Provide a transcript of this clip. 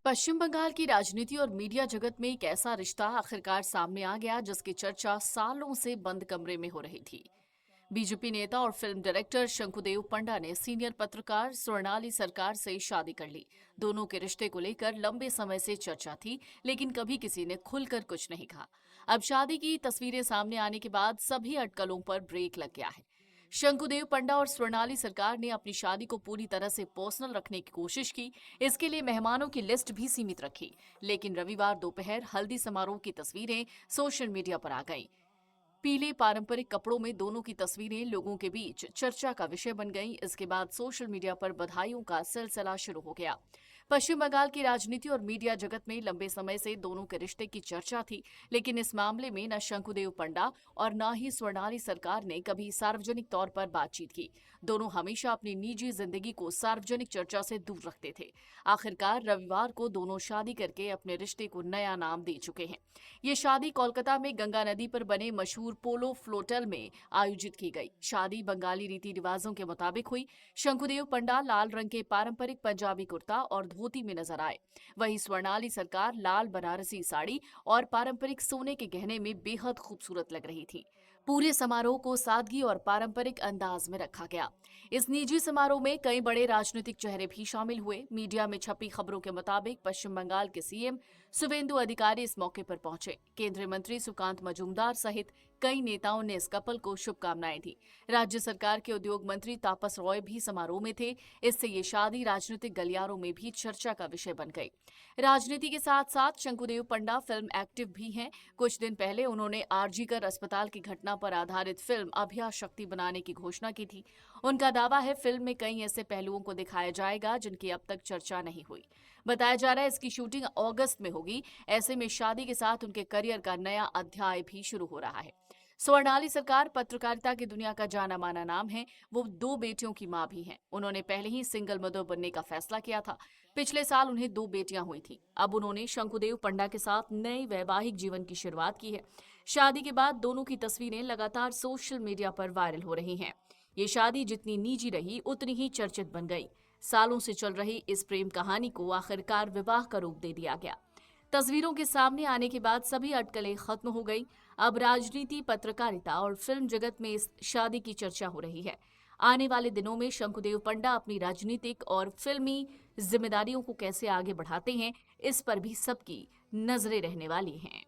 पश्चिम बंगाल की राजनीति और मीडिया जगत में एक ऐसा रिश्ता आखिरकार सामने आ गया जिसकी चर्चा सालों से बंद कमरे में हो रही थी। बीजेपी नेता और फिल्म डायरेक्टर शंकुदेव पंडा ने सीनियर पत्रकार स्वर्णाली सरकार से शादी कर ली। दोनों के रिश्ते को लेकर लंबे समय से चर्चा थी, लेकिन कभी किसी ने खुलकर कुछ नहीं कहा। अब शादी की तस्वीरें सामने आने के बाद सभी अटकलों पर ब्रेक लग गया है। शंकुदेव पंडा और स्वर्णाली सरकार ने अपनी शादी को पूरी तरह से पर्सनल रखने की कोशिश की। इसके लिए मेहमानों की लिस्ट भी सीमित रखी, लेकिन रविवार दोपहर हल्दी समारोह की तस्वीरें सोशल मीडिया पर आ गईं। पीले पारंपरिक कपड़ों में दोनों की तस्वीरें लोगों के बीच चर्चा का विषय बन गईं। इसके बाद सोशल मीडिया पर बधाइयों का सिलसिला शुरू हो गया। पश्चिम बंगाल की राजनीति और मीडिया जगत में लंबे समय से दोनों के रिश्ते की चर्चा थी, लेकिन इस मामले में न शंकुदेव पंडा और न ही स्वर्णाली सरकार ने कभी सार्वजनिक तौर पर बातचीत की। दोनों हमेशा अपनी निजी जिंदगी को सार्वजनिक चर्चा से दूर रखते थे। आखिरकार रविवार को दोनों शादी करके अपने रिश्ते को नया नाम दे चुके हैं। ये शादी कोलकाता में गंगा नदी पर बने मशहूर पोलो फ्लोटल में आयोजित की गई। शादी बंगाली रीति रिवाजों के मुताबिक हुई। शंकुदेव पंडा लाल रंग के पारंपरिक पंजाबी कुर्ता और धोती में नजर आए। वहीं स्वर्णाली सरकार लाल बनारसी साड़ी और पारंपरिक सोने के गहने में बेहद खूबसूरत लग रही थी। पूरे समारोह को सादगी और पारंपरिक अंदाज में रखा गया। इस निजी समारोह में कई बड़े राजनीतिक चेहरे भी शामिल हुए। मीडिया में छपी खबरों के मुताबिक पश्चिम बंगाल के सीएम शुवेंदु अधिकारी इस मौके पर पहुंचे। केंद्रीय मंत्री सुकांत मजूमदार सहित कई नेताओं ने इस कपल को शुभकामनाएं दी। राज्य सरकार के उद्योग मंत्री तापस रॉय भी समारोह में थे। इससे ये शादी राजनीतिक गलियारों में भी चर्चा का विषय बन गई। राजनीति के साथ साथ शंकुदेव पंडा फिल्म एक्टिव भी हैं। कुछ दिन पहले उन्होंने आरजीकर अस्पताल की घटना पर आधारित फिल्म अभया शक्ति बनाने की घोषणा की थी। उनका दावा है फिल्म में कई ऐसे पहलुओं को दिखाया जाएगा जिनकी अब तक चर्चा नहीं हुई। बताया जा रहा है इसकी शूटिंग अगस्त में होगी। ऐसे में शादी के साथ उनके करियर का नया अध्याय भी शुरू हो रहा है। स्वर्णाली सरकार पत्रकारिता की दुनिया का जाना माना नाम है। वो दो बेटियों की मां भी हैं। उन्होंने पहले ही सिंगल मदर बनने का फैसला किया था। पिछले साल उन्हें दो बेटियां हुई थीं। अब उन्होंने शंकुदेव पंडा के साथ नए वैवाहिक जीवन की शुरुआत की है। शादी के बाद दोनों की तस्वीरें लगातार सोशल मीडिया पर वायरल हो रही हैं। ये शादी जितनी निजी रही उतनी ही चर्चित बन गई। सालों से चल रही इस प्रेम कहानी को आखिरकार विवाह का रूप दे दिया गया। तस्वीरों के सामने आने के बाद सभी अटकलें खत्म हो गई। अब राजनीति, पत्रकारिता और फिल्म जगत में इस शादी की चर्चा हो रही है। आने वाले दिनों में शंकुदेव पंडा अपनी राजनीतिक और फिल्मी जिम्मेदारियों को कैसे आगे बढ़ाते हैं, इस पर भी सबकी नजरें रहने वाली हैं।